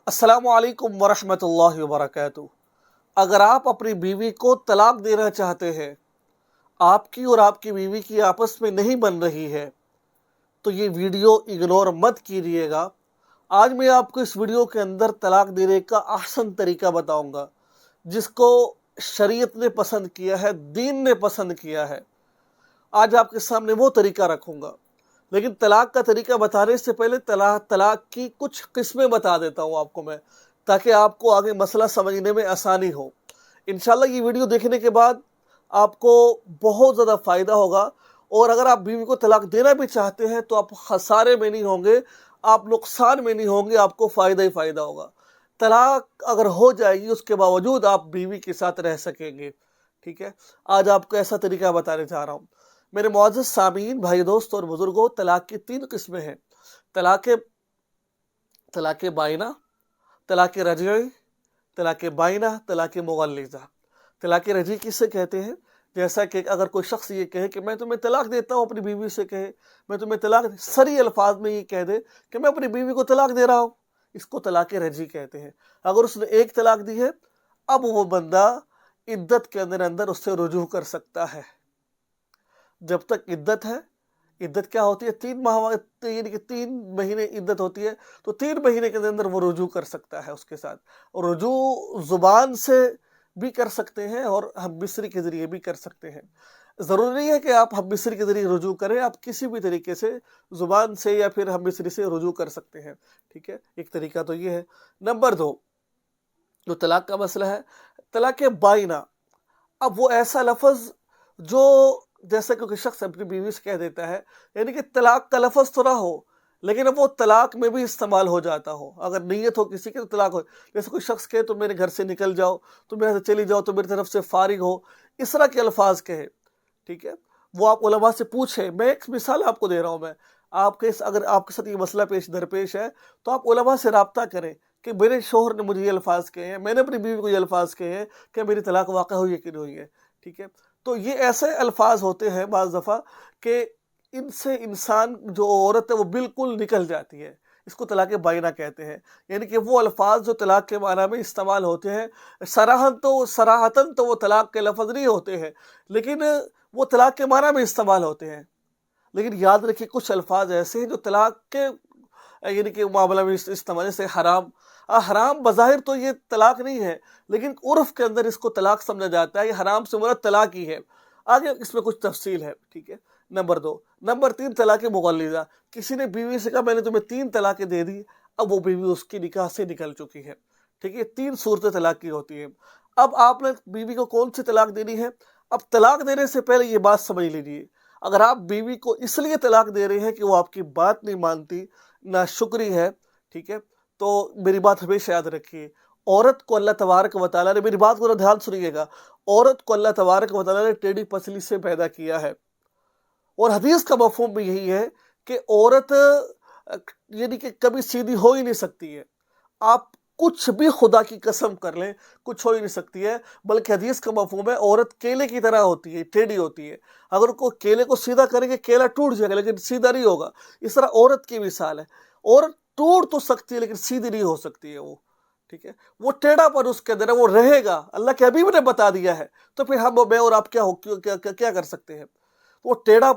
السلام علیکم ورحمۃ اللہ وبرکاتہ۔ اگر آپ اپنی بیوی کو طلاق دینا چاہتے ہیں، آپ کی اور آپ کی بیوی کی آپس میں نہیں بن رہی ہے، تو یہ ویڈیو اگنور مت کیجیے گا۔ آج میں آپ کو اس ویڈیو کے اندر طلاق دینے کا احسن طریقہ بتاؤں گا، جس کو شریعت نے پسند کیا ہے، دین نے پسند کیا ہے۔ آج آپ کے سامنے وہ طریقہ رکھوں گا، لیکن طلاق کا طریقہ بتانے سے پہلے طلاق کی کچھ قسمیں بتا دیتا ہوں آپ کو میں، تاکہ آپ کو آگے مسئلہ سمجھنے میں آسانی ہو۔ انشاءاللہ یہ ویڈیو دیکھنے کے بعد آپ کو بہت زیادہ فائدہ ہوگا، اور اگر آپ بیوی کو طلاق دینا بھی چاہتے ہیں تو آپ خسارے میں نہیں ہوں گے، آپ نقصان میں نہیں ہوں گے، آپ کو فائدہ ہی فائدہ ہوگا۔ طلاق اگر ہو جائے گی، اس کے باوجود آپ بیوی کے ساتھ رہ سکیں گے، ٹھیک ہے۔ آج آپ کو ایسا طریقہ بتانے جا رہا ہوں۔ میرے معزز سامعین، بھائی دوست اور بزرگوں، طلاق کی 3 قسمیں ہیں: طلاق بائنہ، طلاق رجعی، طلاق بائنہ، طلاق مغلظہ۔ طلاق رجعی کسے کہتے ہیں؟ جیسا کہ اگر کوئی شخص یہ کہے کہ میں تمہیں طلاق دیتا ہوں، اپنی بیوی سے کہے میں تمہیں طلاق، سری الفاظ میں یہ کہہ دے کہ میں اپنی بیوی کو طلاق دے رہا ہوں، اس کو طلاق رجعی کہتے ہیں۔ اگر اس نے ایک طلاق دی ہے، اب وہ بندہ عدت کے اندر اس سے رجوع کر سکتا ہے۔ جب تک عدت ہے، عدت کیا ہوتی ہے؟ 3 ماہ، یعنی کہ 3 مہینے عدت ہوتی ہے، تو 3 مہینے کے اندر وہ رجوع کر سکتا ہے اس کے ساتھ۔ اور رجوع زبان سے بھی کر سکتے ہیں اور ہم مصری کے ذریعے بھی کر سکتے ہیں۔ ضروری نہیں ہے کہ آپ ہم مصری کے ذریعے رجوع کریں، آپ کسی بھی طریقے سے زبان سے یا پھر ہم مصری سے رجوع کر سکتے ہیں، ٹھیک ہے۔ ایک طریقہ تو یہ ہے۔ نمبر 2 جو طلاق کا مسئلہ ہے، طلاق بائنہ۔ اب وہ ایسا لفظ جو جیسے کہ کوئی شخص اپنی بیوی سے کہہ دیتا ہے، یعنی کہ طلاق کا لفظ تو نہ ہو، لیکن اب وہ طلاق میں بھی استعمال ہو جاتا ہو۔ اگر نیت ہو کسی کی تو طلاق ہو، جیسے کوئی شخص کہے تو میرے گھر سے نکل جاؤ، تو میرے سے چلی جاؤ، تو میری طرف سے فارغ ہو، اس طرح کے الفاظ کہے، ٹھیک ہے۔ وہ آپ علماء سے پوچھیں۔ میں ایک مثال آپ کو دے رہا ہوں، میں اگر آپ کے ساتھ یہ مسئلہ درپیش ہے تو آپ علماء سے رابطہ کریں کہ میرے شوہر نے مجھے یہ الفاظ کہے ہیں، میں نے اپنی بیوی کو یہ الفاظ کہے ہیں کہ میری طلاق واقع ہوئی ہے کہ نہیں ہوئی ہے، ٹھیک ہے۔ تو یہ ایسے الفاظ ہوتے ہیں بعض دفعہ کہ ان سے انسان جو عورت ہے وہ بالکل نکل جاتی ہے، اس کو طلاق بائنہ کہتے ہیں۔ یعنی کہ وہ الفاظ جو طلاق کے معنی میں استعمال ہوتے ہیں، صراحتاً تو وہ طلاق کے لفظ نہیں ہوتے ہیں، لیکن وہ طلاق کے معنی میں استعمال ہوتے ہیں۔ لیکن یاد رکھیے کچھ الفاظ ایسے ہیں جو طلاق کے یعنی کہ معاملہ میں استعمال، جیسے حرام۔ حرام بظاہر تو یہ طلاق نہیں ہے، لیکن عرف کے اندر اس کو طلاق سمجھا جاتا ہے۔ یہ حرام سے مراد طلاق ہی ہے، آگے اس میں کچھ تفصیل ہے، ٹھیک ہے۔ نمبر 2 نمبر 3 طلاق مغلظہ۔ کسی نے بیوی سے کہا میں نے تمہیں 3 طلاقیں دے دی، اب وہ بیوی اس کی نکاح سے نکل چکی ہے، ٹھیک ہے۔ 3 صورتیں طلاق کی ہوتی ہیں۔ اب آپ نے بیوی کو کون سی طلاق دینی ہے؟ اب طلاق دینے سے پہلے یہ بات سمجھ لیجیے، اگر آپ بیوی کو اس لیے طلاق دے رہے ہیں کہ وہ آپ کی بات نہیں مانتی، ناشکری ہے، ٹھیک ہے، تو میری بات ہمیشہ یاد رکھیے، عورت کو اللہ تبارک و تعالیٰ نے، میری بات کو دھیان سنیے گا، عورت کو اللہ تبارک و تعالیٰ نے ٹیڑھی پسلی سے پیدا کیا ہے، اور حدیث کا مفہوم بھی یہی ہے کہ عورت یعنی کہ کبھی سیدھی ہو ہی نہیں سکتی ہے۔ آپ کچھ بھی خدا کی قسم کر لیں، کچھ ہو ہی نہیں سکتی ہے، بلکہ حدیث کا مفہوم ہے عورت کیلے کی طرح ہوتی ہے، ٹیڑھی ہوتی ہے۔ اگر کو کیلے کو سیدھا کریں گے کیلا ٹوٹ جائے گا، لیکن سیدھا نہیں ہوگا۔ اس طرح عورت کی مثال ہے، عورت ٹوٹ تو سکتی ہے لیکن سیدھی نہیں ہو سکتی ہے وہ، ٹھیک ہے۔ وہ ٹیڑھا پر اس کے اندر ہے، وہ رہے گا، اللہ کے حبیب نے بتا دیا ہے، تو پھر میں اور آپ کیا کر سکتے ہیں؟ وہ ٹیڑھا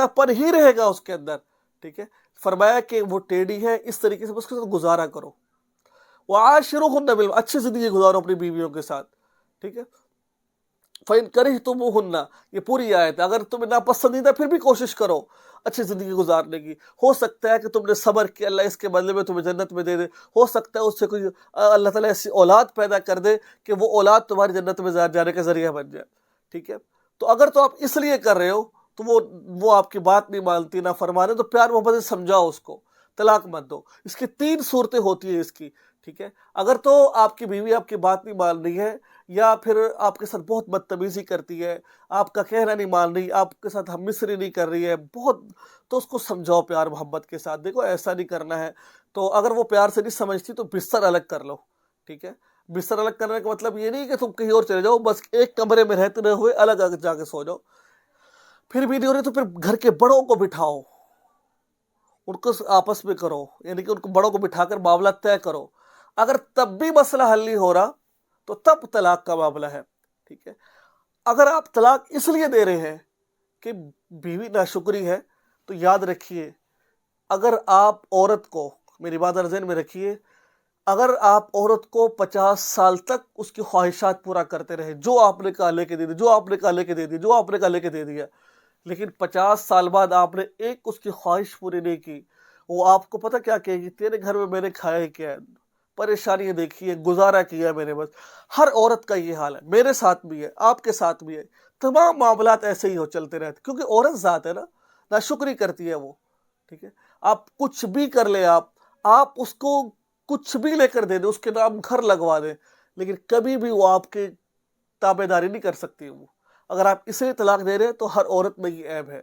پن ہی رہے گا اس کے اندر، ٹھیک ہے۔ فرمایا کہ وہ ٹیڑھی ہے، اس طریقے سے اس کے ساتھ گزارا کرو، وعاشروہن بالمعروف، اچھی زندگی گزارو اپنی بیویوں کے ساتھ، ٹھیک ہے۔ فَإِن كَرِهْتُمُوهُنَّ، یہ پوری آیت ہے۔ اگر تمہیں ناپسندیدہ، پھر بھی کوشش کرو اچھی زندگی گزارنے کی۔ ہو سکتا ہے کہ تم نے صبر کیا، اللہ اس کے بدلے میں تمہیں جنت میں دے دے۔ ہو سکتا ہے اس سے کوئی اللہ تعالیٰ ایسی اولاد پیدا کر دے کہ وہ اولاد تمہاری جنت میں جانے کا ذریعہ بن جائے، ٹھیک ہے۔ تو اگر تو آپ اس لیے کر رہے ہو تو وہ آپ کی بات نہیں مانتی، نہ فرمانے، تو پیار محبت سے سمجھاؤ اس کو، طلاق مت دو۔ اس کی 3 صورتیں ہوتی ہیں اس کی، ٹھیک ہے۔ اگر تو آپ کی بیوی آپ کی بات نہیں مان رہی ہے، یا پھر آپ کے ساتھ بہت بدتمیزی کرتی ہے، آپ کا کہنا نہیں مان رہی، آپ کے ساتھ ہم مصری نہیں کر رہی ہے بہت، تو اس کو سمجھاؤ پیار محبت کے ساتھ، دیکھو ایسا نہیں کرنا ہے۔ تو اگر وہ پیار سے نہیں سمجھتی تو بستر الگ کر لو، ٹھیک ہے۔ بستر الگ کرنے کا مطلب یہ نہیں کہ تم کہیں اور چلے جاؤ، بس ایک کمرے میں رہتے ہوئے الگ جا کے سو جاؤ۔ پھر بھی نہیں ہو رہی تو پھر گھر کے بڑوں کو بٹھاؤ، ان کو آپس میں کرو، یعنی کہ ان کو بڑوں کو بٹھا کر معاملہ طے کرو۔ اگر تب بھی مسئلہ حل نہیں ہو رہا تو تب طلاق کا معاملہ ہے، ٹھیک ہے۔ اگر آپ طلاق اس لیے دے رہے ہیں کہ بیوی ناشکری ہے، تو یاد رکھیے، اگر آپ عورت کو، میری بات ذہن میں رکھیے، اگر آپ عورت کو 50 سال تک اس کی خواہشات پورا کرتے رہے، جو آپ نے کہا لے کے دے دی، جو آپ نے کہا لے کے دے دی، جو آپ نے کہا لے کے دے دیا، لیکن 50 سال بعد آپ نے ایک اس کی خواہش پوری نہیں کی، وہ آپ کو پتہ کیا کہے گی؟ تیرے گھر میں میں نے کھایا ہی کیا ہے، پریشانیاں دیکھی ہے، گزارا کیا ہے میں نے بس۔ ہر عورت کا یہ حال ہے، میرے ساتھ بھی ہے، آپ کے ساتھ بھی ہے، تمام معاملات ایسے ہی ہو چلتے رہتے، کیونکہ عورت ذات ہے نا، ناشکری کرتی ہے وہ، ٹھیک ہے۔ آپ کچھ بھی کر لیں، آپ اس کو کچھ بھی لے کر دے دیں، اس کے نام گھر لگوا دیں، لیکن کبھی بھی وہ آپ کے تابع داری نہیں کر سکتی وہ۔ اگر آپ اسے طلاق دے رہے ہیں تو ہر عورت میں یہ عیب ہے،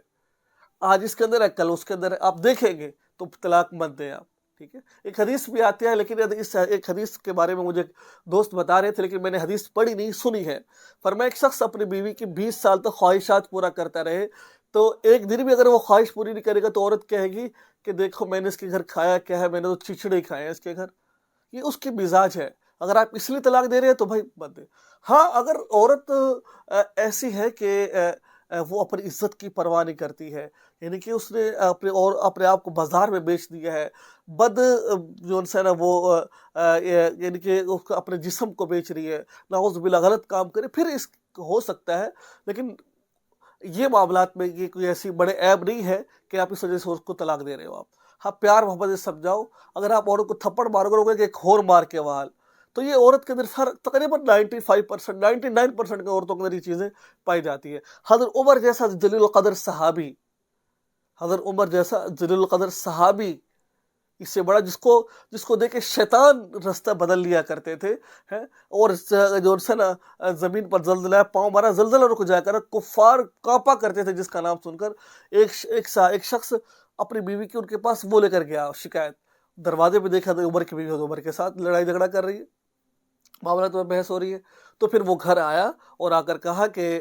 آج اس کے اندر ہے، کل اس کے اندر ہے، آپ دیکھیں گے تو طلاق مت دیں آپ، ٹھیک ہے۔ ایک حدیث بھی آتی ہے، لیکن اس ایک حدیث کے بارے میں مجھے دوست بتا رہے تھے، لیکن میں نے حدیث پڑھی نہیں، سنی ہے۔ فرمایا ایک شخص اپنی بیوی کی 20 سال تک خواہشات پورا کرتا رہے، تو ایک دن بھی اگر وہ خواہش پوری نہیں کرے گا تو عورت کہے گی کہ دیکھو میں نے اس کے گھر کھایا کیا ہے، میں نے تو چچڑے کھائے ہیں اس کے گھر، یہ اس کی مزاج ہے۔ اگر آپ اس لیے طلاق دے رہے ہیں تو بھائی مت دیں۔ ہاں، اگر عورت ایسی ہے کہ وہ اپنی عزت کی پرواہ نہیں کرتی ہے، یعنی کہ اس نے اپنے آپ کو بازار میں بیچ دیا ہے، جو ان سے نا وہ یعنی کہ اپنے جسم کو بیچ رہی ہے، نعوذ باللہ غلط کام کرے، پھر اس ہو سکتا ہے، لیکن یہ معاملات میں یہ کوئی ایسی بڑے عیب نہیں ہے کہ آپ اس وجہ سے اس کو طلاق دے رہے ہو آپ۔ ہاں، پیار محبت سے سمجھاؤ۔ اگر آپ عورت کو تھپڑ مارو گے کہ ایک ہور مار کے وال، تو یہ عورت کے اندر فرق تقریباً 95%، 99% کے عورتوں کے اندر یہ چیزیں پائی جاتی ہے۔ حضرت عمر جیسا جلیل القدر صحابی، حضرت عمر جیسا جلیل القدر صحابی، اس سے بڑا جس کو دیکھ کے شیطان رستہ بدل لیا کرتے تھے، اور جو سے نا زمین پر زلزلہ ہے، پاؤں مارا زلزلہ رک جایا کر، کفار کانپا کرتے تھے جس کا نام سن کر۔ ایک شخص اپنی بیوی کی ان کے پاس وہ لے کر گیا شکایت، دروازے پہ دیکھا تو عمر کی بیوی عمر کے ساتھ لڑائی جھگڑا کر رہی ہے، معاملات میں بحث ہو رہی ہے، تو پھر وہ گھر آیا اور آ کر کہا کہ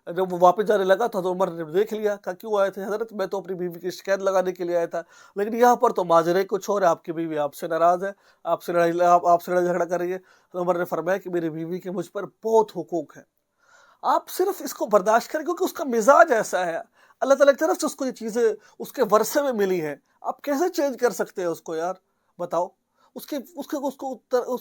جب وہ واپس جانے لگا تو عمر نے دیکھ لیا، کہا کیوں آئے تھے حضرت؟ میں تو اپنی بیوی کی شکایت لگانے کے لیے آیا تھا، لیکن یہاں پر تو ماجرے کچھ اور ہے، آپ کی بیوی آپ سے ناراض ہے، آپ سے لڑائی جھگڑا کر رہی ہے۔ تو عمر نے فرمایا کہ میری بیوی کے مجھ پر بہت حقوق ہیں، آپ صرف اس کو برداشت کریں کیونکہ اس کا مزاج ایسا ہے، اللہ تعالیٰ کی طرف سے اس کو یہ چیزیں اس کے ورثے میں ملی ہیں، آپ کیسے چینج کر سکتے ہیں اس کو یار؟ بتاؤ، اس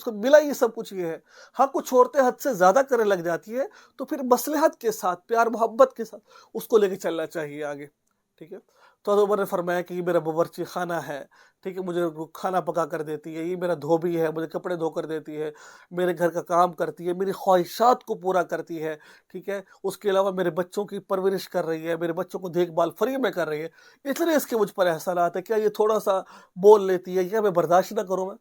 کو ملا یہ سب کچھ یہ ہے۔ ہاں، کچھ عورتیں حد سے زیادہ کرنے لگ جاتی ہے، تو پھر مصلحت کے ساتھ، پیار محبت کے ساتھ اس کو لے کے چلنا چاہیے آگے، ٹھیک ہے۔ تو حضرت عمر نے فرمایا کہ یہ میرا باورچی خانہ ہے، ٹھیک ہے، مجھے کھانا پکا کر دیتی ہے، یہ میرا دھوبی ہے، مجھے کپڑے دھو کر دیتی ہے، میرے گھر کا کام کرتی ہے، میری خواہشات کو پورا کرتی ہے، ٹھیک ہے، اس کے علاوہ میرے بچوں کی پرورش کر رہی ہے، میرے بچوں کو دیکھ بھال فری میں کر رہی ہے، اتنے اس کے مجھ پر احسانات ہے، کیا یہ تھوڑا سا بول لیتی ہے، کیا میں برداشت نہ کروں میں؟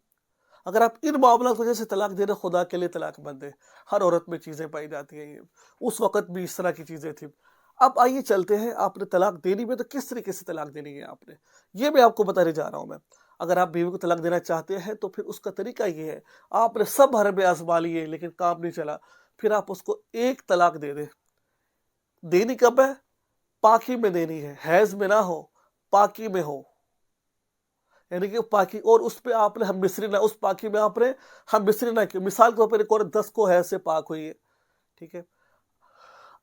اگر آپ ان معاملات کی وجہ سے طلاق دے رہے، خدا کے لیے طلاق مت دیں۔ ہر عورت میں چیزیں پائی جاتی ہیں، یہ اس وقت بھی اس طرح کی چیزیں تھیں۔ اب آئیے چلتے ہیں، آپ نے طلاق دینی میں تو کس طریقے سے طلاق دینی ہے آپ نے، یہ میں آپ کو بتانے جا رہا ہوں میں۔ اگر آپ بیوی کو طلاق دینا چاہتے ہیں تو پھر اس کا طریقہ یہ ہے، آپ نے سب حربے آزما لیے لیکن کام نہیں چلا، پھر آپ اس کو ایک طلاق دے دیں۔ دینی کب ہے؟ پاکی میں دینی ہے، حیض میں نہ ہو، پاکی میں ہو، یعنی کہ پاکی، اور اس پہ آپ نے ہم مصری نہ، اس پاکی میں آپ نے ہم مصری نہ کی۔ مثال کے طور پر ایک عورت 10 کو حیض سے پاک ہوئی ہے، ٹھیک ہے،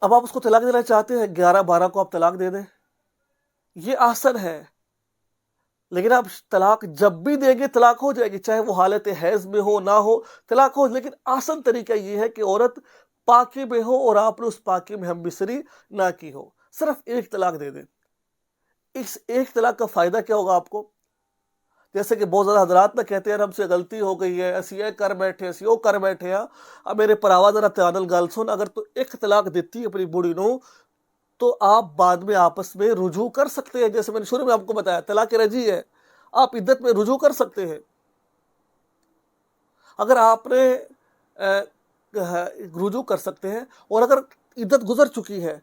اب آپ اس کو طلاق دینا چاہتے ہیں، 11-12 کو آپ طلاق دے دیں، یہ آسن ہے، لیکن آپ طلاق جب بھی دیں گے طلاق ہو جائے گی، چاہے وہ حالت حیض میں ہو نہ ہو، طلاق ہو، لیکن آسن طریقہ یہ ہے کہ عورت پاکی میں ہو اور آپ نے اس پاکی میں ہم مصری نہ کی ہو، صرف ایک طلاق دے دیں۔ اس ایک طلاق کا فائدہ کیا ہوگا آپ کو؟ جیسے کہ بہت زیادہ حضرات نہ کہتے ہیں ہم سے غلطی ہو گئی ہے، ایسی یہ کر بیٹھے، ایسی وہ کر بیٹھے ہیں، اب میرے پراوا ذرا تیانل گال سن، اگر تو ایک طلاق دیتی اپنی بوڑھی نو تو آپ بعد میں آپس میں رجوع کر سکتے ہیں، جیسے میں نے شروع میں آپ کو بتایا طلاق رجعی ہے، آپ عدت میں رجوع کر سکتے ہیں۔ اگر آپ نے رجوع کر سکتے ہیں، اور اگر عدت گزر چکی ہے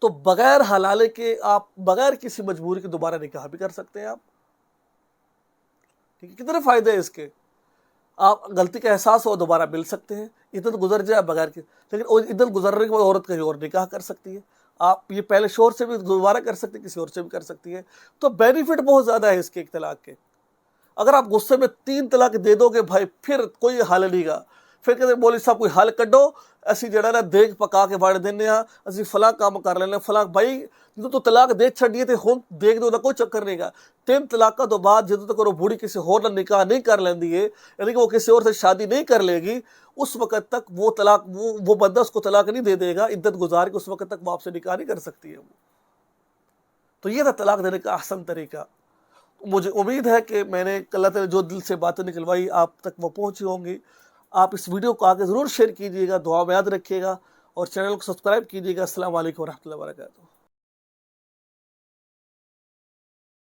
تو بغیر حلالے کے آپ بغیر کسی مجبوری کے دوبارہ نکاح بھی کر سکتے ہیں آپ، ٹھیک ہے۔ کتنے فائدے ہیں اس کے؟ آپ غلطی کا احساس ہو دوبارہ مل سکتے ہیں، عدت گزر جائے بغیر کی، لیکن عدت گزرنے کے بعد عورت کہیں اور نکاح کر سکتی ہے، آپ یہ پہلے شوہر سے بھی دوبارہ کر سکتے ہیں، کسی اور سے بھی کر سکتی ہے، تو بینیفٹ بہت زیادہ ہے اس کے ایک طلاق کے۔ اگر آپ غصے میں 3 طلاق دے دو گے بھائی پھر کوئی حل نہیں گا. پھر کہتے ہیں مولوی صاحب کوئی حل کڈو, اسی جڑا نا دیکھ پکا کے وڑ دینے ہاں, اسی فلاں کام کر لینے فلاں. بھائی جدو تو طلاق دے چھڑیے تے ہن دیکھ دو دا کوئی چکر نہیں گا. 3 طلاقاں تو بعد جدو تک وہ بوڑھی کسی اور نہ نکاح نہیں کر لیندی ہے, یعنی کہ وہ کسی اور سے شادی نہیں کر لے گی, اس وقت تک وہ طلاق وہ بندہ اس کو طلاق نہیں دے دے گا, عدت گزار کے اس وقت تک وہ آپ سے نکاح نہیں کر سکتی ہے. تو یہ تھا طلاق دینے کا احسن طریقہ. مجھے امید ہے کہ میں نے اللہ تعالی جو دل سے باتیں نکلوائی آپ تک وہ پہنچی ہوں گی. آپ اس ویڈیو کو آگے ضرور شیئر کیجیے گا, دعا میں یاد رکھیے گا, اور چینل کو سبسکرائب کیجیے گا. السلام علیکم ورحمۃ اللہ وبرکاتہ.